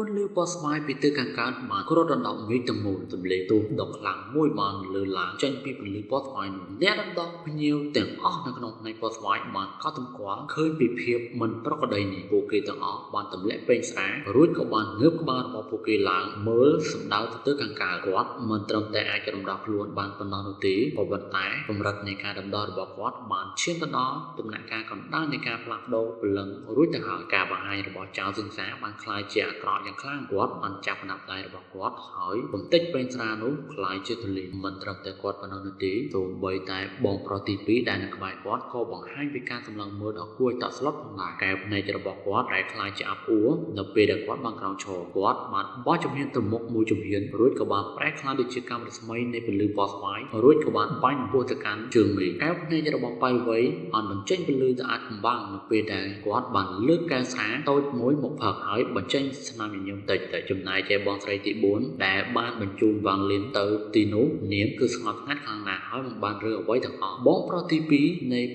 นลือปอสไม้ปีเตอร์การมาครดดอกมีตมูตำเลตูดอกหลังมวยมันลือหลังจันปีเป็นลือปอสไม้แน่ดอกพญิวแต่งอ้อในขนมในปอสไม้มันก็ตำกว่าเคยปีเพียบมันปรากฏใดนี่โปเกตังอ้อบานตำเละเป็นสายรุ่นเขาบานเงือบมาพอโปเกหลังเมื่อสัปดาห์เตอร์การกวัดมันตรมแต่อาจจะดำดอกล้วนบานปนนตีพอบรรทายกำรัดในการดำดอกบอกวัดบานเชื่อมต่อตำแหน่งการก่อนด้านในการผลักโดเปลืองรุ่นทหารการบายระบบเจ้าศึกษาบางคลายเจียกรออย่างคลั่งวัดมันจับนับได้ระบบวัดหอยผมติดเป็นสานุคลายเจตุลินมันตรมแต่กวัดปนนตีตัวใบแต่บองโปรตีปีได้ในกบายวัดเขาบอกให้เป็นการกำลังมือดอกกล้วยตัดสลับทั้งหลายแกในระบบวัดไรคลายจะอับอัวนับเป็นวัดบางกลางโชว์วัดมันบ่จำเห็นตมกมูจำเห็นรุ่นกบาลแปรคลายดิจิกรรมสมัยในเป็นลืมปอสไม้รุ่นกบาลไปบัวตะการจึงมีแกในระบบไปไว้อันมันเช่นเป็นลืมจะอัดบ้างนับเป็นได้วัดบันเลือกการสาโต้มวยหมกผักหายบันเช่นสนามยมติดแต่จำนายใจบอลไตรติบุญแต่บ้านบรรจุวางเลี้ยงเตอตีนุเนียมคือสงัดงัดทางหนาหายมันบานเรือไว้ทางออกบ้องโปรตีปี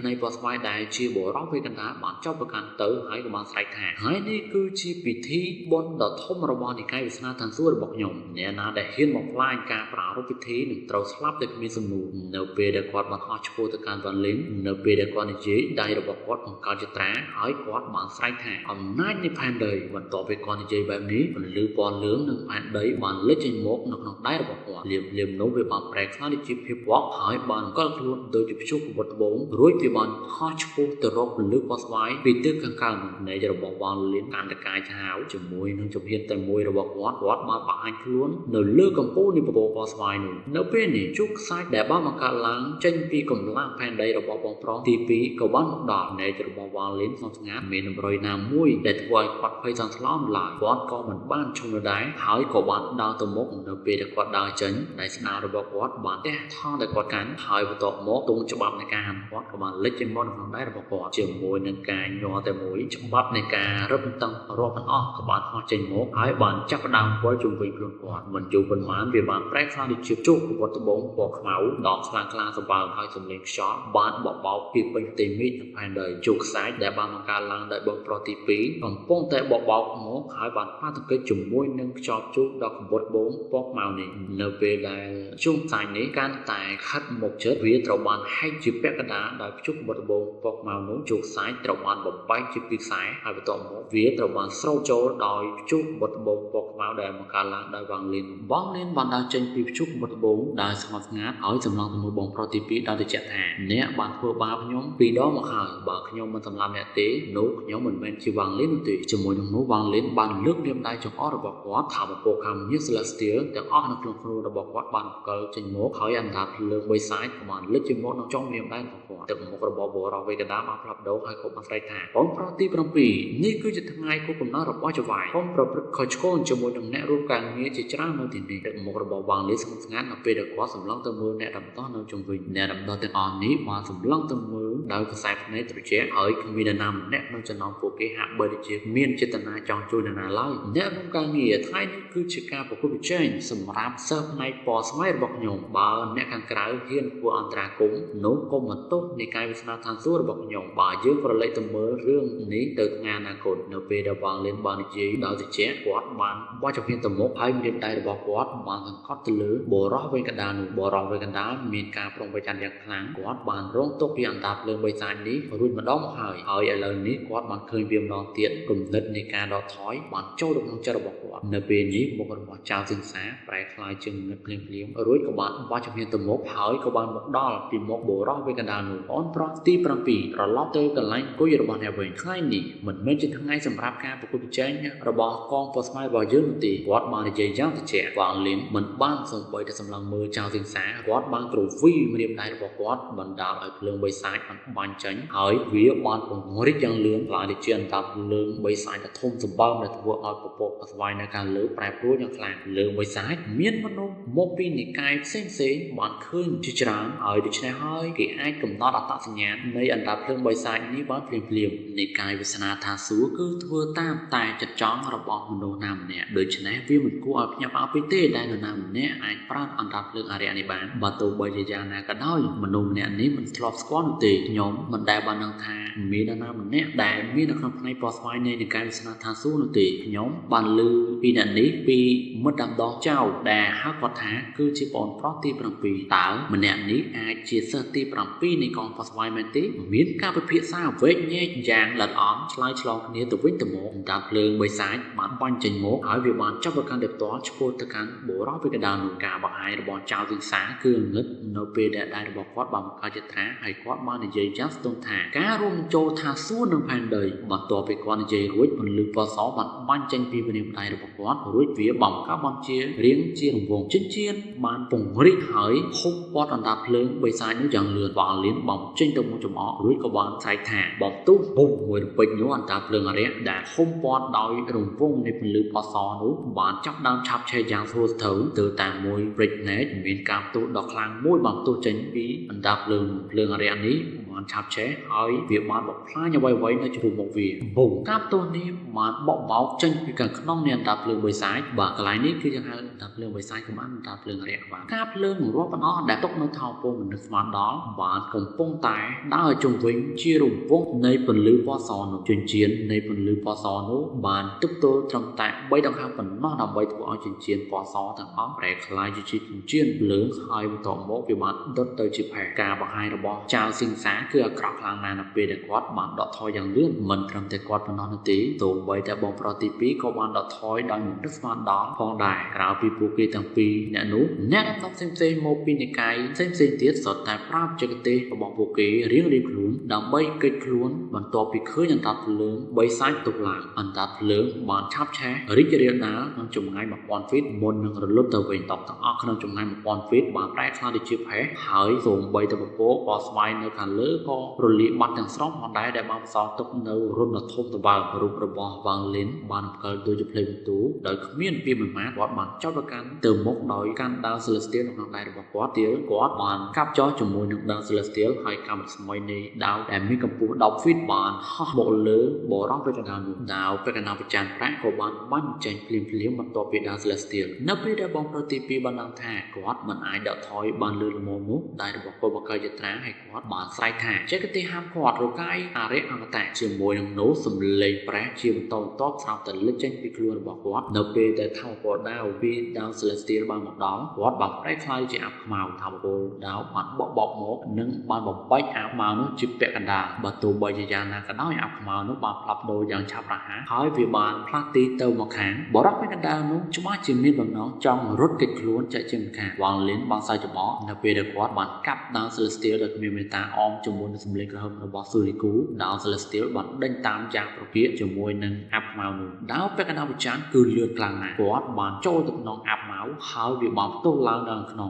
ในปอสไม้ได้ชีบร้องไปกันได้บ้านเจ้าประกันเตอหายกับบอลไตรแทนหายนี่คือชีปิธีบนดอทมระบอลในการวิสนาทางสู้ระบบยมเนี่ยนะได้เห็นบอกลายการปราบพิธีหนึ่งเตาสลับได้มีสมุนเนเปเดกอดบันฮอชโปตการวันเลี้ยงเนเปเดกอดในจีได้ระบบกอดของการจัดแตะหายกอดบ้านไตรแทนอำนาจในแผ่นใดวันต่อไปก่อนในจีแบบนี้มันลือบอลเลื้องหนึ่งแผ่นใดบ้านเล็กจิงมกหนักได้ระบบกอดเหลี่ยมโน้มไปบ้านแปลกคลาดจีพิบวอกหายบ้านก็คล้วนโดยจะพิชุกบทบงรุ่ยไปบ้านฮอชโปตรบลือบอสไว้ปีเตอร์กลางในระบบบอลเลี้ยงการตะกายเท้าจมูกนั่งจมเห็นแต่มวยระบบกอดมาบ้านคล้วนเนเลือกกำปูในระบบบอสไว้หนึ่งเนเป้นี่ชุกซ้ายแต่บ้านมาการล้างเช่นปีกำลังแผ่นใดระบบบอลพร้อมทีปีกับบ้านดอกในระบบบอลเลี้ยงสองงานเมนบริณามวยแต่ถวายปัดไฟจันทร์ล้อมหลายกอดก็เหมือนบ้านชมระได้หายกับบ้านดาวตมกเนเป้แต่กอดดาวเฉินในสนามระบบกอดบ้านแต่ท่อแต่กอดกันหายไปต่อมกตรงฉบับในการกอดกับบ้านเล็กจนบ้านฟังได้ระบบกอดเจียมมวยในการยอแต่มวยฉบับในการรับตั้งรอบมันออกกับบ้านฮอเจนมกหายบ้านจับดาวไว้จุ่มเป็นกลุ่มกอดมันอยู่บนม้านเบียบ้านแปรคลาดิชิบจุกกับบทบงปอกเหมาดอกคลางสบายหายสมเล็งช็อตบ้านบอกเบาปีเป็นเต็มมิดภายในจุกซ้ายแต่บ้านมังการล้างได้บนโปรตีปีของป้องแต่บอกเบาหมกหายบ้านผ้าตะเกียบจุ่มมวยนึ่งจอบจุกดอกบทบงปอกเหมานี่เนเวลาช่วงสายนี้การแต่คัดหมกเชิดวิตรบ้านให้จิบแปกระดาได้จุกบทบงปอกเหมาโน้จุกซ้ายตรบ้านบอกไปจิบปีกซ้ายหายไปต่อหมกวิตรบ้านโซ่โจดอยจุกบทบงปอกเหมาได้มังการล้างได้วางเล่นบ้องเล่นบ้านได้เจนปีจุกบทบงได้สมัครงานเอาจำลองตัวบงโปรตีปีได้จะแจกแทนเนี่ยบ้านเพื่อบ้าพยมปีดอมาหายบ้านขยมมันสำลับเนี่ยเตะนุกขยมเหมือนเป็นชีวางเล่นตีจมูกนุกวางเล่นบ้านเลือกเรียมได้จงอ้อระบบวัดถามโปรแกรมยิสลาสเตียแต่อ้อนักลงครูระบบวัดบ้านเกิดจมูกเขายันดัดเลือกใบซ้ายประมาณเลือกจมูกน้องจ้องเรียมได้ระบบแต่หมกระบบเราไปกระดามาพลับโดให้ครบมาใส่แทนผมโปรตีประปีนี่คือจะทำไงกูผมน่าระบบจะไหวผมประพฤติคอยโค่นจมูกแนรูปการเงี้ยจะจ้าโนตินีแต่หมกระบบวางเลือกสมัครงานเอาไปเด็กวัดสำลังตัวมือแนดำต้อนเอาจงวิญแนดำต้อนแต่อ่อนนี้มาสำลังตัวมือได้ภาษาในตัวเจ้าเฮ้ยมีแต่นำแนบเราจะนอนโปรเกหะเบอร์ดิจิเมียนเจตนาจองจูนานาไล่แนบวงการเงี้ยไทยนี่คือชิกาปกุบิเชนสำรับเซิร์ฟในปอสมัยระบบยงบาร์แนบการกล่าวเฮียนกัวอันตรากุ้งนุกมมันตุในการวิสนาทางสู้ระบบยงบาเยอะกว่าเลยตัวมือเรื่องนี้เติร์งานอากดเนเปดาวางเล่นบาร์ดิจิดาวดิเจ้วัดมันว่าจะเพียงตัวมกให้มีเรียนได้ระบบวัดมันกันคอตเลือโบรอเวกันดานุโบรอเวกันดามีการปรงไปจันอย่างครั้งวัดบานร้องตกที่อันดับเรื่องใบสายนี้รุ่นมันด้อมหายอะไรนี้วัดมันเคยเบียมนอนเตียนกลุ่มเล็ดในการดอถอยมันโจ้ดงจะระบบวัดเนเปนี้มกระบอกเจ้าสิงสาแปลคลายจึงเปลี่ยนรุ่ยกับบ้านว่าจะเพียงตัวมกหายกับบ้านมกดอลปีมกโบรอเวกันดานุอ่อนพร้อมตีประปีเราล้อเตยกันไล่ก็อยู่ระบอบแนวเวงคล้ายนี่เหมือนไม่จะทั้งไงสำหรับการประกอบวิจัยเนี่ยระบอบกองฟอสไมบอยยืนตีวัดบานในใจย่างติเจวางลิ้นเหมือนบ้านส่งไปแต่สำลังมือเจ้าสิงสาวัดบางตรูวีมาเรียมได้ระบบวัดบรรดาไอ้เพลิงใบสายมันบานจังหายวิบานของงริยังเลื่อนหลายในเชียนตับเลื่อนใบสายจะทุ่มสมบัติในตัวเอาปปปัสไวในการเลื่อนแปรปรวนอย่างกลางเลื่อนใบสายเมียนมนุษย์โมปีในกายเส้นเสียบานขึ้นชิจารหายดิฉันให้กี่ไอ้กำนัดอัตสัญญาณในอันดับเพลิงใบสายนี้บ้านเปลี่ยนในกายวิสนาทาสูคือทัวตามตายจัดจ้องระบบมโนนำเนี่ยโดยชนะวิมันกูเอาพยาบาลไปเต้ได้นำเนี่ยไอ้ปราดอันดับเพลิงอะไรในบ้านบาตูใบยานาก็ได้มโนเนี่ยนี้มันทลอฟสควอนตียมมันได้บานนังทามีนานามันเนี่ยได้มีนักในปอสไวในการวิสนาทาสูนตียม បានលឺពីអ្នកនេះពីមិត្តដំដងចៅដែលហៅគាត់ថាគឺជាបងប្រុសទី7តើម្នាក់នេះអាចជាសិស្សទី7នៃកងប៉ស្វាយមែនទេមានការពិភាក្សាវែកញែកយ៉ាងល្អិតល្អន់ឆ្លើយឆ្លងគ្នាទៅវិញទៅមកតាភ្លើងបិសាចបានបាញ់ចេញមកហើយវាបានចាប់ទៅកាន់តែផ្ទាល់ឆ្ពោះទៅកាន់បុរសពីកណ្ដាលនោះការបង្ហាញរបស់ចៅទិសាគឺងឹតនៅពេលដែលដៃរបស់គាត់បានបង្កើតជាថាហើយគាត់បាននិយាយយ៉ាងស្ទន់ថាការរួមចូលថាសួរនឹងផែនដីបន្ទាប់ពីគាត់និយាយរួចពន្លឺពណ៌សបានបាញ់ចេញពីវិញ្ញាណដៃរបស់គាត់រួចវាបំកាប់បានជារាងជារង្វង់ចិញ្ចៀនបានពង្រីកហើយហុំព័ទ្ធអណ្ដាតភ្លើងបិសាចនោះយ៉ាងលឿនបងលៀនបំចេញទៅមុខចំអករួចក៏បានស្រែកថាបំទុះហុំមួយរំពេចនោះអណ្ដាតភ្លើងអរិយដែលហុំព័ទ្ធដោយរង្វង់នៃពន្លឺពណ៌សនោះបានចាប់ដើមឆាប់ឆេះយ៉ាងស្រួលស្ទើរទៅតាមមួយព្រិចណែតមានការផ្ទុះដ៏ខ្លាំងមួយបានផ្ទុះចេញពីអណ្ដាតភ្លើងអរិយនេះបានឆាប់ឆេះហើយវាបានបំផ្លាញអ្វីៗនៅជ្រុងមុខវាបូមការផ្ទុះនេះបានបក់បោកចេញពីខាងក្នុងនៃអណ្ដាតភ្លើងបិសាចបាទកន្លែងនេះគឺយើងហៅអណ្ដាតភ្លើងបិសាចក៏បានអណ្ដាតភ្លើងអរិយបានការភ្លើងរាប់បណ្ដោះដែលຕົកនៅថោពងមនុស្សស្មានដល់បានកំពុងតែដើរជុំវិញជារង្វង់នៃពន្លឺពណ៌សនោះចិញ្ចៀននៃពន្លឺពណ៌សនោះបានទប់ទល់ត្រឹមតែ3ដង្ហើមប៉ុណ្ណោះដើម្បីធ្វើឲ្យចិញ្ចៀនពណ៌សទាំងអស់ប្រែក្លាយជាចិញ្ចៀនភ្លើងហើយបន្តមកវាបានដុតទៅជាផេះការបង្ហាញរបស់ចៅសិង្សាគឺអាក្រក់ខ្លាំងណាស់នៅពេលដែលគាត់បានដកថយយ៉ាងលឿនមិនត្រឹមតែគាត់ប៉ុណ្ណោះនោះទេទោះបីតែបងប្រុសទី2ក៏បានដកថយដោយមិននឹកស្មានដល់ផងដែរក្រៅពីពួកគេទាំងពីរអ្នកនោះអ្នកដំណំផ្សេងៗមកពីនិកាយផ្សេងៗទៀតសុទ្ធតែប្រាប់ចក្រទេសរបស់ពួកគេរៀងៗខ្លួនដើម្បីកិច្ចខ្លួនបន្ទាប់ពីឃើញអណ្ដាតភ្លើងបីសាច់ទុកឡើងអណ្ដាតភ្លើងបានឆាប់ឆេះរីករាលដាលក្នុងចម្ងាយ1000 ហ្វីតមុននឹងរលត់ទៅវិញតបទាំងអស់ក្នុងចម្ងាយ1000 ហ្វីតបានប្រែក្លាយទៅជាផេះហើយសូម្បីតែពពកពណ៌ស្វាយនៅខាងលើក៏រលាយបាត់ទាំងស្រុងផងដែរដែលបានផ្សល់ទុកនៅរន្ធដ៏ធំទៅបើរូបរបស់វ៉ាងលីនបានផ្កិលដូចជាភ្លើងបន្ទូដោយគ្មានពីមិនម៉ាគាត់បានចោទប្រកាន់ទៅមុខដោយកាន់ដាវ Celestial នៅក្នុងដៃរបស់គាត់ទៀតគាត់បានកាប់ចោលជាមួយនឹងដាវ Celestial ហើយកម្មស្មៃនៃដាវដែលមានកម្ពស់10 ហ្វីតបានហោះមកលើបរោះពេកណ្ដាលនោះដាវពេកណ្ដាលប្រចាំប្រាក់ក៏បានបាញ់ចេញភ្លាមៗបន្ទាប់ពីដាវ Celestial នៅពេលដែលបងប្រុសទី2បានដឹងថាគាត់មិនអាចដកថយបានលឿនល្មមនោះដៃរបស់គាត់បង្កើតជាត្រាហើយគាត់បានស្រែកថាចេះទេហាមគាត់រកាយអរិយអមតៈជាមួយនឹងនោះសំឡេងប្រេះជាបន្តបន្ទាប់ស្រាប់តែលេចចេញពីខ្លួនរបស់គាត់នៅពេលដែលថាមពលដាវពីដាវ Celestial បានមកដល់គាត់បានប្រែក្លាយជាអាប់ខ្មៅថាមពលដាវបានបកមកនិងបានបំបែកអាប់ខ្មៅនោះជាពាក់កណ្ដាលបើទោះបីជាយ៉ាងណាក៏ដោយអាប់ខ្មៅនោះបានផ្លាស់ប្ដូរយ៉ាងឆាប់រហ័សហើយវាបានផ្លាស់ទីទៅមកខាងបរិបពាក់កណ្ដាលនោះច្បាស់ជាមានបំណងចង់រត់គេចខ្លួនចាក់ជាម្ខាងវ៉ាងលីនបានសើចច្បងនៅពេលដែលគាត់បានកាប់ដាវ Celestial ដោយគ្មានមេត្តាអមជាមួយនឹងសម្លេងក្រហមរបស់ស៊ូរីគូដាវ Celestial បានដេញតាមយ៉ាងប្រពាកជាមួយនឹងអាប់ខ្មៅនោះដាវពាក់កណ្ដាលប្រចាំគឺលឿនខ្លាំងណាស់គាត់បានចូលទៅក្នុងអាប់ខ្មៅហើយវាបានផ្ទុះឡើងដល់ក្នុង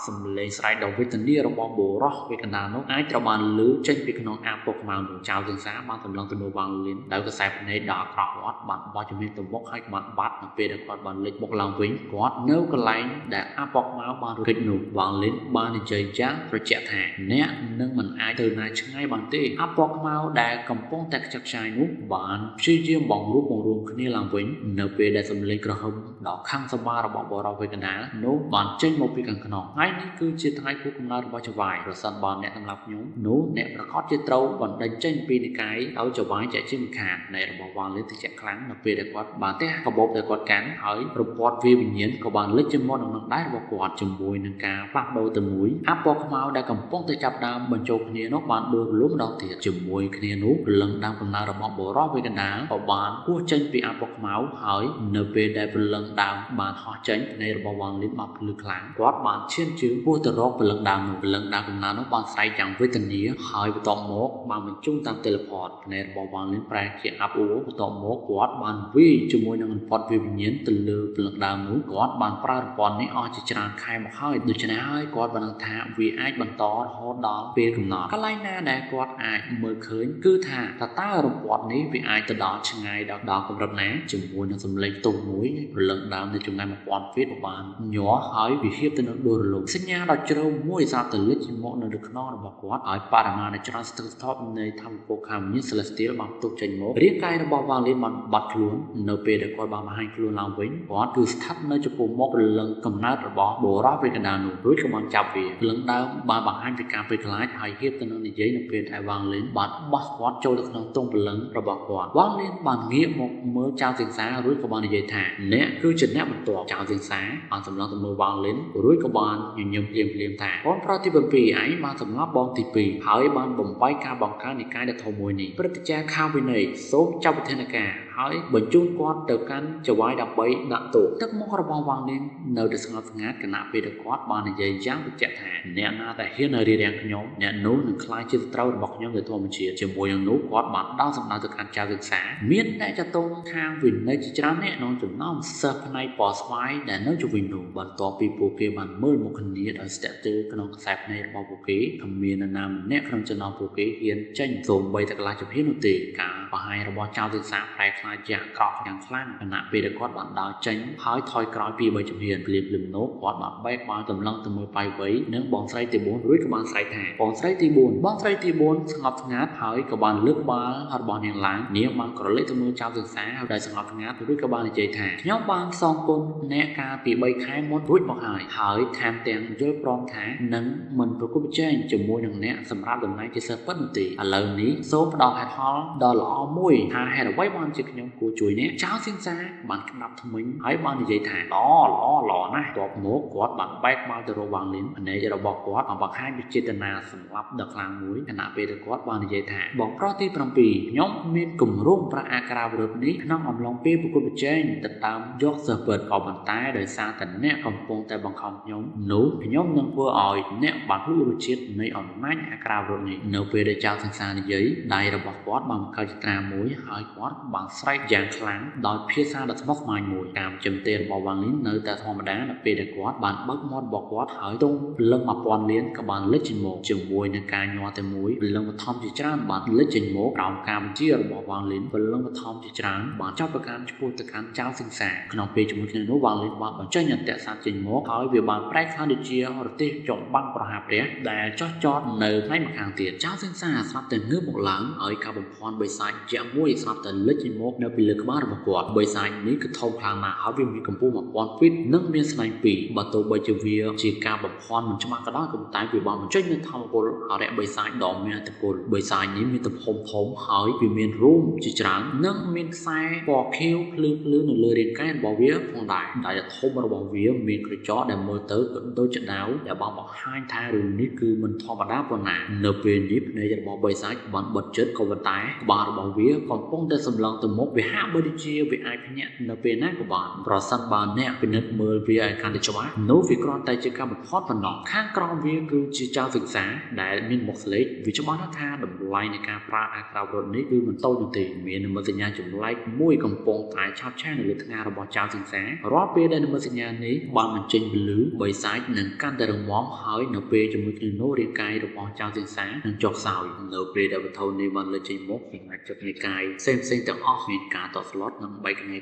សម្លេងស្រែកដ៏វេទនារបស់បុរសពាក់កណ្ដាលនោះអាចត្រូវបានលឺចេញពីក្នុងអាប់ពកខ្មៅនោះចៅសង្សារបានសម្លឹងទៅលើវ៉ាងលីនដោយកសែភ្នែកដ៏អាក្រក់គាត់បានបោះជំនាញទៅមុខហើយបានបាត់នៅពេលដែលគាត់បានលេចមុខឡើងវិញគាត់នៅកន្លែងដែលអាប់ពកខ្មៅបានរត់គេចនោះវ៉ាងលីនបាននិយាយយ៉ាងត្រជាក់ថាអ្នកនឹងមិនអាចទៅណាឆ្ងាយបានទេអាប់ពកខ្មៅដែលកំពុងតែខ្ចាត់ខ្ចាយនោះបានព្យាយាមបង្រួបបង្រួមគ្នាឡើងវិញនៅពេលដែលសម្លេងក្រហមដ៏ខឹងសម្បាររបស់បរិវេកណ្ដាលនោះបានចេញមកពីខាងក្នុងហើយនេះគឺជាថ្ងៃខួបកំណើតរបស់ចវាយប្រសិនបើអ្នកសម្រាប់ខ្ញុំនោះអ្នកប្រកាសជាត្រូវបណ្ដេញចេញពីនិកាយឲ្យចវាយចាក់ជាមិនខាននៃរបស់វ៉ាងលីនតិចខ្លាំងនៅពេលដែលគាត់បានទះកាបូបដែលគាត់កាន់ហើយប្រព័ន្ធវាវិញ្ញាណក៏បានលេចជាមាត់ក្នុងដៃរបស់គាត់ជាមួយនឹងការផ្លាស់ប្ដូរទៅមួយអាប់ពណ៌ខ្មៅដែលកំពុងតែចាប់ដើមបញ្ចូលគ្នានោះបានដួលរលំម្ដងទៀតជាមួយគ្នានោះព្រលឹងដើមកំណើតរបស់បរិវេកណ្ដាលក៏បានហួសចេញពីអាប់ពណ៌ខ្មៅហើយនៅពេលដែលព្រលឹងដើមបានហោះចេញនៃរបស់វ៉ាងលីនបានភ្លឺខ្លាំងគាត់បានឈានជើងហួសទៅរកព្រលឹងដើមនោះព្រលឹងដើមកំណើតនោះបានស្រែកយ៉ាងវេទនាហើយបន្ទាប់មកបានបញ្ជុំតាម teleport នៃរបស់វ៉ាងលីនប្រែជាអាប់អ៊ូបន្ទាប់មកគាត់បានវាយជាមួយនឹងអន្ទាត់វាវិញ្ញាណទៅលើព្រលឹងដើមនោះគាត់បានប្រើរំពាន់នេះអស់ជាច្រើនខែមកហើយដូច្នេះហើយគាត់បានដឹងថាវាអាចបន្តរហូតដល់ពេលកំណត់កន្លែងណាដែលគាត់អាចមើលឃើញគឺថាតើរំពាត់នេះវាអាចទៅដល់ឆ្ងាយដល់កម្រិតណាជាមួយនឹងសម្លេងផ្ទុះមួយព្រលឹងដើមនៅចម្ងាយ1000 ហ្វីតបានញ័រហើយវាហៀបទៅនឹងដួលរលំសញ្ញាដ៏ជ្រៅមួយស្រាប់តែលេចជាមកនៅលើខ្នងរបស់គាត់ហើយបរិមាណច្រើនស្ទើរស្ថប់នៃធម្មពលខាងវិញ្ញាណ Celestial បានផ្ទុះចេញមករាងកាយរបស់វ៉ាងលីនបានបាត់ខ្លួននៅពេលដែលគាត់បានបង្ហាញខ្លួនឡើងវិញគាត់គឺស្ថិតនៅចំពោះមុខព្រលឹងកំណើតរបស់បរិវេកណ្ដាលនោះរួចក៏បានចាប់វាព្រលឹងដើមបានបង្ហាញពីការភ័យខ្លាចហើយហៀបទៅនឹងនិយាយនៅពេលដែលវ៉ាងលីនបានបោះគាត់ចូលទៅក្នុងទង់ព្រលឹងរបស់គាត់វ៉ាងលីនបានងាកមក មើលចៅសៀងសារួចក៏បាននិយាយថាអ្នកគឺជាអ្នកបន្ទាប់ចៅសៀងសាបានសម្លឹងទៅមើលវ៉ាងលិនរួចក៏បានញញឹមភ្លាមថាបងប្រុសទី7ឯងបានសម្លាប់បងទី2ហើយបានបំបីការបង្កើតនិកាយដ៏ធំមួយនេះព្រឹទ្ធាចារ្យខាងវិន័យសូមចាប់វិធានការហើយបញ្ជូនគាត់ទៅកាន់ចៅហ្វាយដើម្បីដាក់ទោសទឹកមុខរបស់វ៉ាងលិននៅតែស្ងប់ស្ងាត់គណៈពេលដែលគាត់បាននិយាយយ៉ាងបញ្ជាក់ថាអ្នកណាដែលហ៊ានរារាំងខ្ញុំអ្នកនោះនឹងក្លាយជាសត្រូវរបស់ខ្ញុំដោយធម្មជាតិជាមួយនឹងនោះគាត់បានដោះសម្ដៅទៅកាន់ចៅសៀងសាមានអ្នកចាត់ទុកខាងវិន័យជាច្រើនអ្នកក្នុងចំណោមសិស្សផ្នែកពណ៌ស្វាយដែលនៅជុំវិញនោះបន្ទាប់ពីពួកគេបានមើលមុខគ្នាដោយស្ទាក់ស្ទើរក្នុងខ្សែភ្នែករបស់ពួកគេគ្មាននរណាម្នាក់ក្នុងចំណោមពួកគេហ៊ានចេញសូម្បីតែកន្លះជំហាននោះទេការបង្ហាញរបស់ចៅសៀងសាប្រែក្លាយជាអាក្រក់យ៉ាងខ្លាំងខណៈពេលដែលគាត់បានដើរចេញហើយថយក្រោយពី3ជំហានភ្លាមៗនោះគាត់បានបែកបាល់តម្លឹងទៅមើលប៉ៃវៃនិងបងស្រីទី4រួចក៏បានស្រែកថាបងស្រីទី4បងស្រីទី4ស្ងប់ស្ងាត់ហើយក៏បានលើកបាល់របស់នាងឡើងនាងបានក្រឡេកទៅមើលចៅសៀងសាហើយស្ងប់ស្ងាត់រួចក៏បាននិយាយថាខ្ញុំបានសងគុណអ្នកកាលពី3ខែមុនរួចមកហើយថែមទាំងយល់ព្រមថានឹងមិនប្រគល់ប្រជែងជាមួយនឹងអ្នកសម្រាប់តំណែងជាសិស្សពិតនោះទេឥឡូវនេះសូមផ្ដល់ហេតុផលដ៏ល្អមួយថាហេតុអ្វីបានជាខ្ញុំគួរជួយអ្នកចៅសៀងសាបានក្តាប់ថ្មិញហើយបាននិយាយថាល្អណាស់តបមកគាត់បានបែកបាល់ទៅរកវ៉ាងលិនភ្នែករបស់គាត់បានបង្ហាញពីចេតនាសម្លាប់ដ៏ខ្លាំងមួយខណៈពេលដែលគាត់បាននិយាយថាបងប្រុសទី7ខ្ញុំមានគម្រោងប្រាក់អាក្រាវរឹបនេះក្នុងអំឡុងពេលប្រគល់ប្រជែងទៅតាមយកសិស្សពិតក៏ប៉ុន្តែដោយសារតែអ្នកកំពុងតែបង្ខំខ្ញុំនោះខ្ញុំនឹងធ្វើឲ្យអ្នកបានភ្លក់រសជាតិនៃអំណាចអាក្រាវរឹបនេះនៅពេលដែលចៅសៀងសានិយាយដៃរបស់គាត់បានបង្កើតចត្រាមួយហើយគាត់បានស្រែកយ៉ាងខ្លាំងដោយភាសាដ៏ស្មុគស្មាញមួយតាមជំទាវរបស់វ៉ាងលីននៅតែធម្មតានៅពេលដែលគាត់បានបើកមាត់របស់គាត់ហើយទងព្រលឹង1000លានក៏បានលេចចេញមកជាមួយនឹងការញ័រតែមួយព្រលឹងបឋមជាច្រើនបានលេចចេញមកក្រោមការបញ្ជារបស់វ៉ាងលីនព្រលឹងបឋមជាច្រើនបានចាប់ប្រកាន់ឆ្ពោះទៅកាន់ចៅសៀងសាក្នុងពេលជាមួយគ្នានោះវ៉ាងលីនបានបញ្ចេញអន្តរសាចេញមកហើយវាបានប្រែក្លាយទៅជារទេះចំបាំងប្រហារព្រះដែលចោះចតនៅផ្នែកម្ខាងទៀតចៅសៀងសាស្រាប់តែងើបមកឡើងហើយការបំភាន់បិសាចជាមួយស្រាប់តែលេចចេញមកនៅពីលើក្បាលរបស់គាត់បិសាចនេះគឺធំខ្លាំងណាស់ហើយវាមានកម្ពស់1000 ហ្វីតនិងមានស្នែង2បើទោះបីជាវាជាការបំភាន់មិនច្បាស់ក៏ដោយក៏តែវាបានបញ្ចេញនូវធម៌ពលអរិយបិសាចដ៏មានឥទ្ធិពលបិសាចនេះមានទំហំធំហើយវាមានរូមជាច្រើននិងមានខ្សែពណ៌ខៀវភ្លឺនៅលើរាងកាយរបស់វាផងដែរដែលធំរបស់វាមានក្រចកដែលមើលទៅក៏ដូចជាដាវដែលបានបង្ហាញថារឿងនេះគឺមិនធម្មតាប៉ុណ្ណានៅពេលនេះភ្នែករបស់បិសាចបានបិទជិតក៏ប៉ុន្តែក្បាលរបស់វាកំពុងតែសម្លឹងទៅមុខវាហាក់បីដូចជាវាអាចភ្ញាក់នៅពេលណាក៏បានប្រសិនបើអ្នកពិនិត្យមើលវាឲ្យកាន់តែច្បាស់នោះវាគ្រាន់តែជាការបំផុតប៉ុណ្ណោះខាងក្រោមវាគឺជាចៅសិក្សាដែលមានមុខស្លេកវាច្បាស់ថាតម្លៃនៃការប្រើអាក្រាវរត់នេះគឺមិនតូចនោះទេមាននិមិត្តសញ្ញាចម្លែកមួយកំពុងតែឆាប់ឆាយនៅលើថ្ងាសរបស់ចៅសិក្សារាល់ពេលដែលនិមិត្តសញ្ញានេះបានបញ្ចេញពលឺបិសាចនឹងកាន់តែរឹងមាំហើយនៅពេលជាមួយគ្នានោះរាងកាយរបស់ចៅសិក្សានឹងចុះខ្សោយនៅពេលដែលវត្ថុនេះបានលើកចេញមកពីអាចចិត្តនៃកាយផ្សេងទាំងអស់មានការតស្លុតនិងបែកគ្នា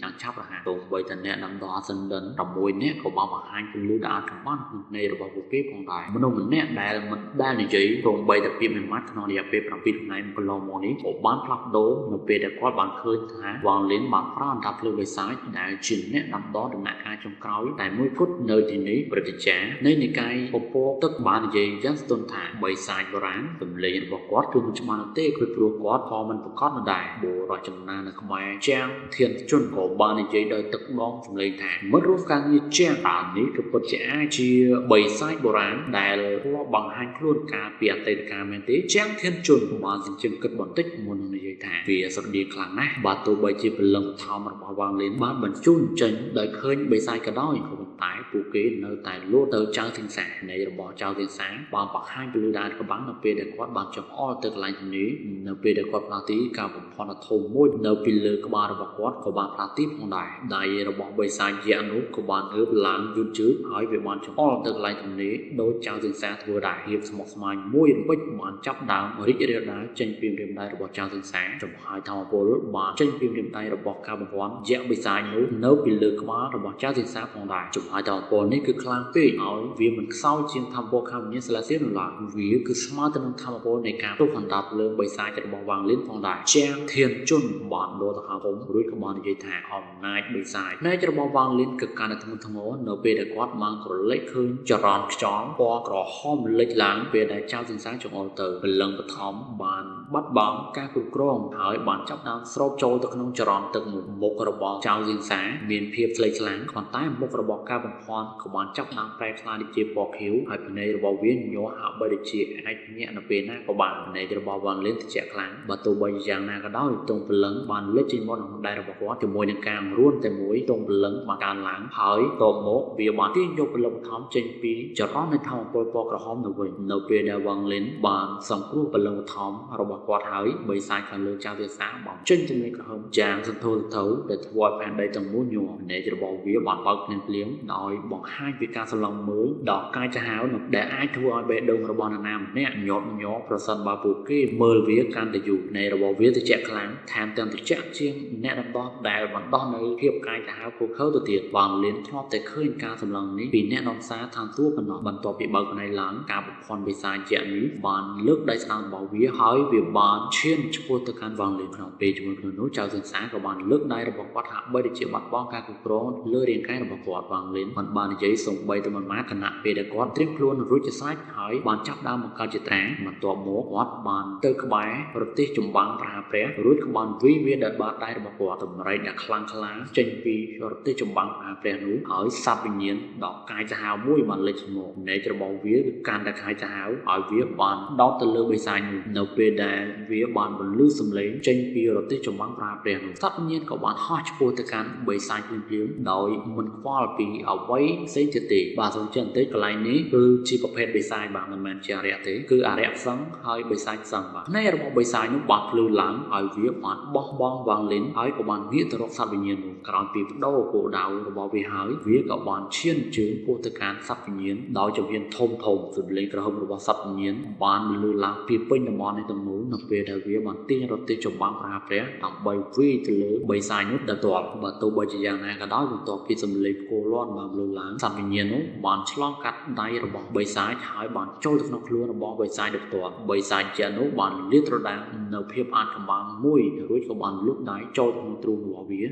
យ៉ាងឆាប់រហ័សទោះបីតែអ្នកនឹងដល់ Ascendant 6នាក់ក៏បានបង្ហាញពលឺដ៏អាចកំបាំងក្នុងនៃរបស់ពួកគេផងដែរមនុស្សម្នាក់ដែលមិនដែលនិយាយរងបីតែពាក្យមួយម៉ាត់ក្នុងរយៈពេល7ថ្ងៃកន្លងមកនេះក៏បានផ្លាស់ប្ដូរនៅពេលដែលគាត់បានឃើញថាវ៉ាងលិនបានប្រើអណ្ដាតភ្លើងបិសាចដែលជាអ្នកដាំដុះដំណាក់កាលចុងក្រោយតែមួយគត់នៅទីនេះព្រឹទ្ធាចារ្យនៃនិកាយពពកទឹកបាននិយាយយ៉ាងស្ទន់ថាបិសាចបុរាណសម្លេងរបស់គាត់គឺមិនច្បាស់នោះទេគឺព្រោះគាត់ក៏មិនប្រកាសនោះដែរបុរសចំណាននៅក្បែរជាងធានជនក៏បាននិយាយដោយទឹកដងសម្លេងថាមិត្តរួមការងារជាងដើមនេះគឺពិតជាអាចជាបិសាចបុរាណដែលរាប់បង្ហាញខ្លួនការពីអតីតកាលមែនទេជាងធានជនបានសញ្ជឹងគិតបន្តិចមុននឹងនិយាយថាវាស្រដៀងខ្លាំងណាស់បើទោះបីជាពលឹងថោមរបស់វ៉ាងលិនបានបញ្ជូនចេញដោយឃើញបិសាចក៏ដោយក៏ប៉ុន្តែពួកគេនៅតែលោតទៅចៅសិក្សានៃរបស់ចៅសិក្សាបានបង្ហាញពលឺដានក្បាំងនៅពេលដែលគាត់បានចង្អុលទៅកន្លែងជំនាញនៅពេលដែលគាត់ផ្លាស់ទីការបំផុតធំមួយនៅពីលើក្បាលរបស់គាត់ក៏បានផ្លាស់ទីផងដែរដៃរបស់បិសាចយៈនោះក៏បានងើបឡើងយឺតជឿហើយវាបានចង្អុលទៅកន្លែងជំនាញដោយចៅសិក្សាធ្វើដែរភាពស្មុគស្មាញមួយរំពេចបានចាប់ដើមរីករាលដាលចេញពីរាមដៃរបស់ចៅសិក្សាចំហើយធម្មពលបានចេញពីរាមដៃរបស់ការបំភាន់យៈបិសាចនោះនៅពីលើក្បាលរបស់ចៅសិក្សាផងដែរចំ ហើយតពនេះគឺខ្លាំងពេកហើយវាមិនខ្សោយជាងធម្មពលខាងវិញ្ញាណសាឡាសៀនឡើយវាគឺស្មើទៅនឹងធម្មពលនៃការទុកអណ្ដាប់លើបិសាចរបស់វ៉ាងលិនផងដែរជាងធានជន់បានដកដង្ហើមរួចក៏បាននិយាយថាអំណាចបិសាចនៃរបស់វ៉ាងលិនគឺកាន់តែធ្ងន់ធ្ងរនៅពេលដែលគាត់បានក្រឡេកឃើញចរន្តខ្យល់ពណ៌ក្រហមលេចឡើងពេលដែលចៅសង្សារចង្អុលទៅព្រលឹងបឋមបានបាត់បង់ការគ្រប់គ្រងហើយបានចាប់ដើមស្រូបចូលទៅក្នុងចរន្តទឹកមុខរបស់ចៅសង្សារមានភាពស្លេកស្លាំងប៉ុន្តែមុខរបស់ការបំផន់ក៏បានចាប់ដើមប្រែក្លាយទៅជាពណ៌ខៀវហើយភ្នែករបស់វាញ័រហាក់បីដូចជាអាចញាក់នៅពេលណាក៏បានភ្នែករបស់វ៉ាងលិនត្រជាក់ខ្លាំងបើទោះបីយ៉ាងណាក៏ដោយទងព្រលឹងបានលេចចេញមកក្នុងដៃរបស់គាត់ជាមួយនឹងការរួនតែមួយទងព្រលឹងបានកើនឡើងហើយតបមកវាបានទាញយកព្រលឹងបឋមចេញពីចរន្តនៃធម្មពលពណ៌ក្រហមទៅវិញនៅពេលដែលវ៉ាងលិនបានសង្គ្រោះព្រលឹងបឋមរបស់គាត់ហើយបិសាចខាងលើចៅទិសាបានចេញជំនាញក្រហមយ៉ាងសន្ធោសន្ធៅដែលធ្វើឲ្យផែនដីទាំងមូលញ័រភ្នែករបស់វាបានបើកភ្លាមដោយបង្ហាញពីការស្រឡំមើលដល់កាយចាហាវដែលអាចធ្វើឲ្យបេះដូងរបស់នរណាម្នាក់ញាប់ញ័រប្រសិនបើពួកគេមើលវាកាន់តែយូរភ្នែករបស់វាត្រជាក់ខ្លាំងថែមទាំងត្រជាក់ជាងអ្នកដំដោះដែលបណ្ដោះនៅភាពកាយចាហាវខុសខើទៅទៀតវ៉ាងលិនធ្លាប់តែឃើញការសម្លឹងនេះពីអ្នកនាំសារឋានសួគ៌ប៉ុណ្ណោះបន្ទាប់ពីបើកភ្នែកឡើងការបំផន់បិសាចជាក់នេះបានលើកដៃស្ដាំរបស់វាហើយវាបានឈានឆ្ពោះទៅកាន់វ៉ាងលិនក្នុងពេលជាមួយគ្នានោះចៅសង្សារក៏បានលើកដៃរបស់គាត់ហាក់បីដូចជាបាត់បង់ការគ្រប់គ្រងលើរាងកាយរបស់គាត់វ៉ាងលិនបាននិយាយសូម្បីតែមួយម៉ាត់ខណៈពេលដែលគាត់ត្រៀមខ្លួនរួចជាស្រេចហើយបានចាប់ដើមបង្កើតជាត្រាបន្ទាប់មកគាត់បានទៅក្បែរប្រទេសចម្បាំងប្រហាព្រះរួចក៏បានវិវាដល់បាតដៃរបស់គាត់តម្រៃដែលខ្លាំងក្លាចេញពីប្រទេសចម្បាំងប្រហាព្រះនោះហើយសត្វវិញ្ញាណដល់កាយចាហាវមួយបានលេចមកនៃរបស់វាគឺកាន់តែកាយចាហាវហើយវាបានដោតទៅលើបិសាចនោះនៅពេលដែលវាបានបន្លឺសំឡេងចេញពីប្រទេសចម្បាំងប្រហាព្រះនោះសត្វវិញ្ញាណក៏បានហោះឆ្ពោះទៅកាន់បិសាចភ្លាមៗដោយមិនខ្វល់ពីអ្វីផ្សេងទៀតទេបាទសូមជឿបន្តិចកន្លែងនេះគឺជាប្រភេទបិសាចបាទមិនមែនជាអរិយទេគឺអរិយសង្ឃហើយបិសាចសង្ឃបាទនៃរបស់បិសាចនោះបានភ្លឺឡើងហើយវាបានបោះបង់វ៉ាងលិនហើយក៏បានវាទៅរកសត្វវិញ្ញាណនោះក្រោយពីបដូរគោលដៅរបស់វាហើយវាក៏បានឈានជើងពោះទៅកាន់សត្វវិញ្ញាណដោយជំហានធំសំឡេងក្រហមរបស់សត្វវិញ្ញាណបានលឺឡើងពីពេញតំបន់នេះទាំងមូលនៅពេលដែលវាបានទាញរទេះចម្បាំងប្រហាព្រះដើម្បីវាយទៅលើបិសាចនោះដល់ទាល់បើទោះបីជាយ៉ាងណាក៏ដោយបន្ទាប់ពីសំឡេងគោលាន់បានលឺឡើងសត្វវិញ្ញាណនោះបានឆ្លងកាត់ដៃរបស់បិសាចហើយបានចូលទៅក្នុងខ្លួនរបស់បិសាចដោយផ្ទាល់បិសាចជានោះបានលាតត្រដាងនៅភាពអាថ៌កំបាំងមួយរួចក៏បានលូកដៃចូលក្នុងទ្រូងរបស់វា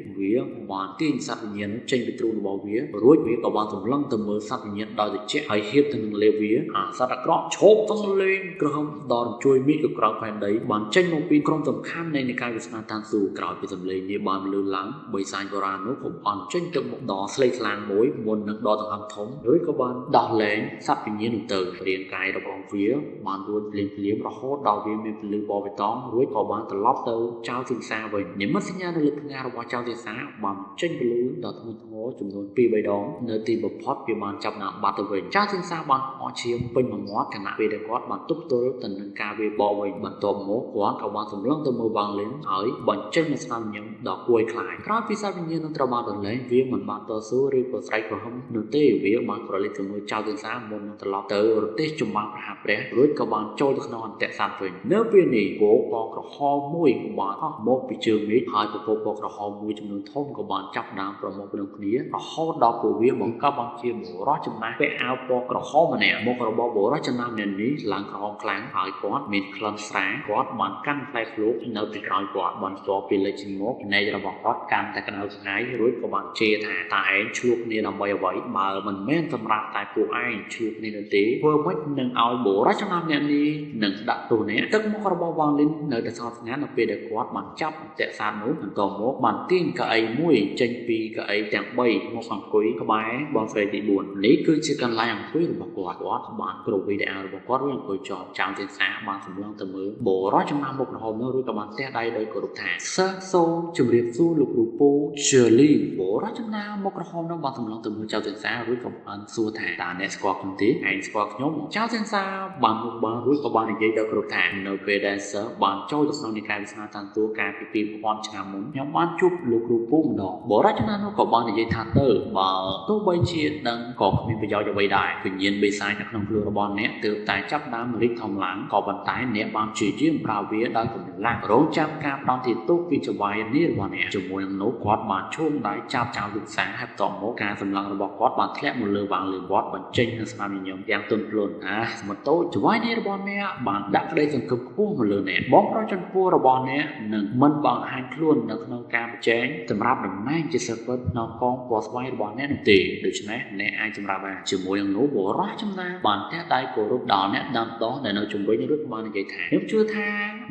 បានទាញសត្វវិញ្ញាណចេញពីទ្រូងរបស់វារួចវាក៏បានសម្លឹងទៅមើលសត្វវិញ្ញាណដោយត្រជាក់ហើយហៀបទៅនឹងលេវាសត្វអាក្រក់ឈប់ទាំងលេងក្រហមដល់ជួយមីក៏ក្រោកផែនដីបានចេញមកពីក្រុមសំខាន់នៃនិកាយវាសនាតានស៊ូក្រោយពីសម្លេងនេះបានលឺឡើងបិសាចបុរាណនោះក៏បានចេញទៅមុខដស្លេកខ្លាំងមួយមុននឹងដកដង្ហើមធំរួចក៏បានដោះលែងសត្វវិញ្ញាណនោះទៅរាងកាយរបស់វាបានរួចភ្លាមរហូតដល់វាមានពលឺបបបៃតងរួចក៏បានត្រឡប់ទៅចៅទិសាវិញនិមិត្តសញ្ញានៅលើផ្ការបស់ចៅទិសាបានចេញពលឺដល់ធ្ងន់ធ្ងរចំនួន2-3ដងនៅទីបំផុតវាបានចាប់ដើមបាត់ទៅវិញចៅទិសាបានអស់ឈាមពេញមួយមាត់ខណៈពេលដែលគាត់បានទប់ទល់ទៅនឹងការវាបកវិញបន្ទាប់មកគាត់ក៏បានសម្លឹងទៅមើលវ៉ាងលិនហើយបញ្ចេញនូវស្នាមញញឹមដ៏គួរឲ្យខ្លាចក្រោយពីសត្វវិញ្ញាណនឹងត្រូវបានរលែងវាមិនបានតស៊ូឬក៏ស្រែកក្រហមនោះទេវាបានក្រឡេកទៅមើលចៅទិសាមុននឹងត្រឡប់ទៅប្រទេសចម្បាំងប្រហាព្រះរួចក៏បានចូលទៅក្នុងអន្តរស័ក្តិវិញនៅពេលនេះគោពណ៌ក្រហមមួយក៏បានហោះមកពីជើងមេឃហើយពពកពណ៌ក្រហមមួយចំនួនធំក៏បានចាប់ដើមប្រមូលព្រមគ្នារហូតដល់ពួកវាបង្កប់បានជាបុរសចំណាស់ពាក់អាវពណ៌ក្រហមម្នាក់មុខរបស់បុរសចំណាស់ម្នាក់នេះឡើងក្រហមខ្លាំងហើយគាត់មានក្លិនស្រាលគាត់បានកាន់ផ្លែឃ្លោកនៅពីក្រោយគាត់បន្ទាប់ពីលេចចេញមកភ្នែករបស់គាត់កាន់តែក្តៅស្ងាយរួចក៏បានជេរថាតើឯងឆ្លោះគ្នាដើម្បីអ្វីបើមិនមែនសម្រាប់តែពួកឯងឆ្លោះគ្នានោះទេធ្វើម៉េចនឹងឲ្យបុរសចំណាស់ម្នាក់នេះនឹងដាក់ទោសអ្នកទឹកមុខរបស់វ៉ាងលិននៅតែស្ងប់ស្ងាត់នៅពេលដែលគាត់បានចាប់អន្តរស័ក្តិនោះបន្តមកបានទាញកៅអីមួយចេញពីកៅអីទាំង3មកអង្គុយក្បែរបងស្រីទី4នេះគឺជាកន្លែងអង្គុយរបស់គាត់បានគ្រប់វីដេអូរបស់គាត់វាអង្គុយជាប់ចៅទិសាបានសម្លឹងទៅមើលបុរសចំណាស់មុខក្រហមនោះរួចក៏បានទះដៃដោយគោរពថាសិស្សសូមជម្រាបសួរលោកគ្រូពូជើលីបុរសចំណាស់មុខក្រហមនោះបានសម្លឹងទៅមើលចៅទិសារួចក៏បានសួរថាតើអ្នកស្គាល់ខ្ញុំទេឯងស្គាល់ខ្ញុំចៅទិសាបានមុខបានរួចក៏បាននិយាយដល់គ្រូថានៅពេលដែលសិស្សបានចូលទៅក្នុងនិកាយវិសាតានតួការពី2000ឆ្នាំមុនខ្ញុំបានជួបលោកគ្រូពូម្ដងបុរសចំណាស់នោះក៏បាននិយាយថាទៅបើទោះបីជាដឹងក៏គ្មានប្រយោជន៍អ្វីដែរវិញ្ញាណបិសាចនៅក្នុងខ្លួនរបស់អ្នកទើបតែចាប់ដើមរីកធំឡើងក៏ប៉ុន្តែអ្នកបានព្យាយាមប្រើវាដោយកម្លាំងរងចាំការផ្ដន់ទោសពីចវាយនេះរបស់អ្នកជាមួយនឹងនោះគាត់បានឈោងដៃចាប់ចៅទិសាហើយបន្តមកការ សម្លឹងរបស់គាត់បានធ្លាក់មកលើវាងលើបត់បញ្ចេញនូវស្នាមញញឹមយ៉ាងទន់ភ្លន់សមតូចច្បាយនេះរបស់អ្នកបានដាក់ក្តីសង្ឃឹមខ្ពស់មកលើអ្នកបងប្រុសចំពោះរបស់អ្នកនឹងមិនបង្ហាញខ្លួននៅក្នុងការប្រជែងសម្រាប់តំណែងជាសិស្សពិតក្នុងកងពណ៌ស្វាយរបស់អ្នកនោះទេដូច្នេះអ្នកអាចសម្រាប់បានជាមួយនឹងនោះបរោះចំណាបានតែដៃគោរពដល់អ្នកដាំដុះដែលនៅជំនួយនឹងរដ្ឋបាននិយាយថាខ្ញុំជឿថា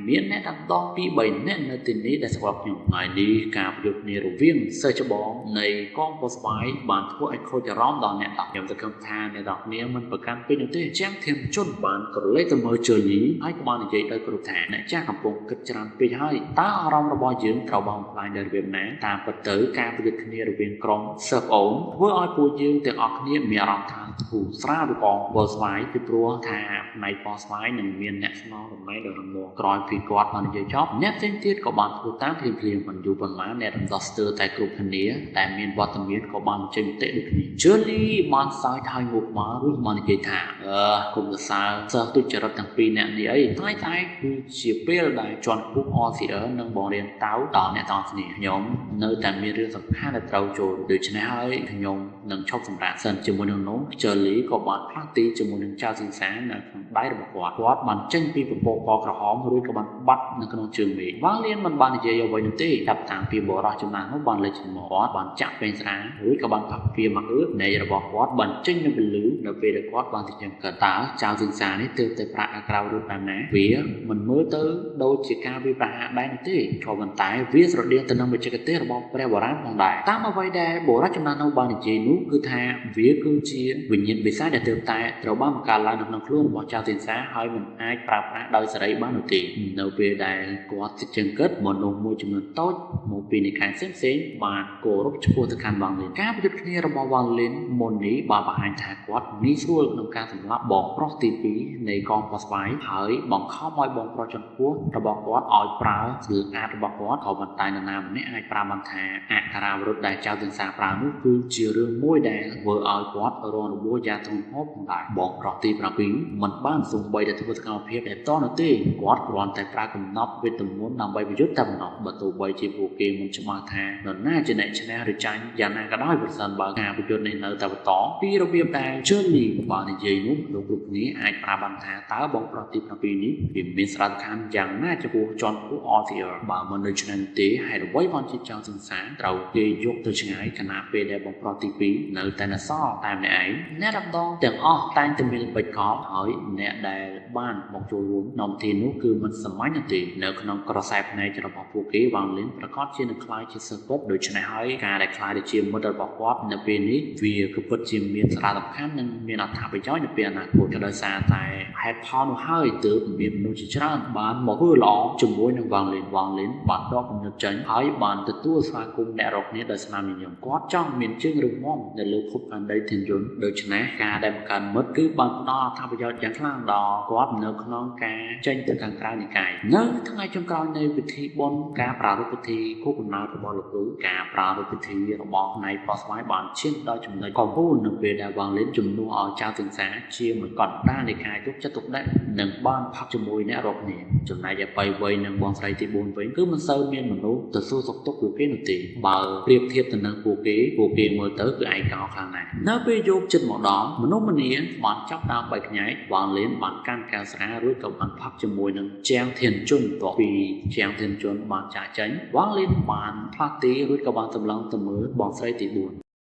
មានអ្នកដាំដុះពី3នាក់នៅទីនេះដែលស្គាល់ខ្ញុំថ្ងៃនេះការប្រយុទ្ធគ្នារវាងសិស្សច្បងនៃកងពណ៌ស្វាយបានធ្វើឲ្យខូចអារម្មណ៍ដល់អ្នកខ្ញុំសង្ឃឹមថាអ្នកទាំងគ្នាមិនប្រកាន់ពេកនោះទេជាងធានជនបានក៏លេចទៅមើលជើលីហើយក៏បាននិយាយដោយគ្រប់ថាអ្នកចាស់កំពុងគិតច្រើនពេកហើយតើអារម្មណ៍របស់យើងត្រូវបានបំផ្លាញដោយរបៀបណាតាមពិតទៅការប្រយុទ្ធគ្នារវាងក្រុមសិស្សប្អូនធ្វើឲ្យពួកយើងទាំងអស់គ្នាមានអារម្មណ៍ថាគូស្រាលរបស់ពណ៌ស្វាយពីព្រោះថាផ្នែកពណ៌ស្វាយនឹងមានអ្នកស្នងតំណែងដ៏រឹងមាំក្រោយពីគាត់បាននិយាយចប់អ្នកផ្សេងទៀតក៏បានធ្វើតាមភ្លាមៗមិនយូរប៉ុន្មានអ្នករំដោះស្ទើរតែគ្រប់គ្នាតែមានវត្តមានក៏បានចេញមតិដូចគ្នាជឿលីបានសើចថយងក់មករួចបាននិយាយថាគុំសរសើរសិស្សទុច្ចរិតទាំងពីរអ្នកនេះអីថ្ងៃតែគឺជាពេលដែលជាន់ខ្ពស់ RCR នឹងបង្រៀនតៅដល់អ្នកទាំងគ្នាខ្ញុំនៅតែមានរឿងសំខាន់ដែលត្រូវចូលដូច្នេះហើយខ្ញុំនឹងឈប់សម្រាកសិនជាមួយនឹងនោះជឿលីក៏បានផ្លាស់ទីជាមួយនឹងចៅសិង្សានៅក្នុងដៃរបស់គាត់បានចេញពីពពកពណ៌ក្រហមរួចក៏បានបាត់នៅក្នុងជើងមេឃវ៉ាលៀនមិនបាននិយាយអ្វីនោះទេចាប់តាំងពីបរិះចំណាស់នោះបានលេចមកគាត់បានចាក់ពេញស្រារួចក៏បានផាក់វាមកនៃរបស់គាត់បានចេញនៅពលឺនៅពេលដែលគាត់បានទៅញ៉ាំកតើចៅសិង្សានេះទើបតែប្រាក់ក្រៅរូបតាមណាវាមិនមើលទៅដូចជាការវាប្រហារដែរនោះទេក៏ប៉ុន្តែវាស្រដៀងទៅនឹងបច្ចេកទេសរបស់ព្រះបុរាណផងដែរតាមអ្វីដែលបរិះចំណាស់នោះបាននិយាយនោះគឺថាវាគឺជាវិញ្ញាណបិសាចដែលទើបតែត្រូវបានបង្កើតឡើងនៅក្នុងខ្លួនរបស់ចៅសិង្សាហើយមិនអាចប្រើប្រាស់ដោយសេរីបាននោះទេនៅពេលដែលគាត់ជិះជើងគិតមនុស្សមួយចំនួនតូចមកពីនិកាយផ្សេងៗបានគោរពចំពោះទៅកាន់វ៉ាងលីនការប្រយុទ្ធគ្នារបស់វ៉ាងលីនមុននេះបានបង្ហាញថាគាត់ងាយស្រួលក្នុងការសម្លាប់បងប្រុសទី2នៃកងពណ៌ស្វាយហើយបង្ខំឲ្យបងប្រុសចំពោះរបស់គាត់ឲ្យប្រើស្លឹកអាតរបស់គាត់ក៏ប៉ុន្តែនរណាម្នាក់អាចប្រាប់បានថាអក្ខរាវិរុទ្ធដែលចៅសិង្សាប្រើនោះគឺជារឿងមួយដែលធ្វើឲ្យគាត់រងរបួសយ៉ាងធ្ងន់ធ្ងរផងដែរបងប្រុសទី7មិនបានសូម្បីតែធ្វើសកម្មភាពតែតនោះទេគាត់គ្រាន់តែប្រើកំណត់វេទមន្តដើម្បីប្រយុទ្ធតែប៉ុណ្ណោះបើទោះបីជាពួកគេមិនច្បាស់ថានរណាជាអ្នកឈ្នះឬចាញ់យ៉ាងណាក៏ដោយប្រសិនបើការប្រយុទ្ធនេះនៅតែបន្តពីរបៀបដែលជឿលីបាននិយាយនោះលោកគ្រប់គ្នាអាចប្រាប់បានថាតើបងប្រុសទី7នេះវាមានសារៈសំខាន់យ៉ាងណាចំពោះជាន់ខ្ពស់ RCR បើមិនដូច្នេះទេហេតុអ្វីបានជាចៅសិង្សាត្រូវគេយកទៅឆ្ងាយខណៈពេលដែលបងប្រុសទី2នៅតែនៅសល់តែម្នាក់ឯងអ្នករំដងទាំងអស់តែងតែមានបិទកលហើយអ្នកដែលបានមកចូលរួមក្នុងទីនោះគឺមិនសាមញ្ញទេនៅក្នុងក្រសែភ្នែករបស់ពួកគេវ៉ាងលីនប្រកាសជានឹងខ្លាយជាសិស្សពិតដូច្នេះហើយការដែលខ្លាយទៅជាមិត្តរបស់គាត់នៅពេលនេះវាគឺពិតជាមានសារៈសំខាន់និងមានអត្ថប្រយោជន៍នៅពេលអនាគតក៏ដោយសារតែហេតុផលនោះហើយទើបមានមនុស្សជាច្រើនបានមកធ្វើល្អជាមួយនឹងវ៉ាងលីនបានដកគំនិតចេញហើយបានទទួលស្វាគមន៍អ្នករកគ្នាដោយស្នាមញញឹមគាត់ចង់មានជើងរឹងមាំនៅលើភពផែនដីធានយន្តដូច្នេះការដែលបង្កើតមិត្តគឺបានផ្ដល់អត្ថប្រយោជន៍យ៉ាងខ្លាំងដល់គាត់នៅក្នុងការចេញទៅខាងក្រៅនិកាយនៅថ្ងៃចុងក្រោយនៃពិធីបុណ្យការប្រារព្ធពិធីខួបកំណើតរបស់លោកគ្រូការប្រារព្ធពិធីរបស់ផ្នែកពណ៌ស្វាយបានឈានដល់ចំណុចកំពូលនៅពេលដែលវ៉ាងលីនជំនួសឲ្យចៅសិង្សាជាមិត្តកណ្ដាលនិកាយទុកចិត្តទុកដាក់និងបានផឹកជាមួយអ្នករកគ្នាចំណែកឯបៃវ័យនិងបងស្រីទី4វិញគឺមិនសូវមានមនុស្សទៅសួរសុខទុក្ខពួកគេនោះទេបើប្រៀបធៀបទៅនឹងពួកគេមើលទៅគឺឯកោខ្លាំងណាស់នៅពេលយប់ជិតមកដល់មនុស្សម្នាបានចាប់ដើមបែកខ្ញែកវ៉ាងលីនបានកាន់កែវស្រារួចក៏បានផឹកជាមួយនឹងជាងធានជនតពីជាងធានជនបានចាក់ចេញវ៉ាងលីនបានផ្លាស់ទីរួចក៏បានសម្លឹងទៅមើលបងស្រីទី4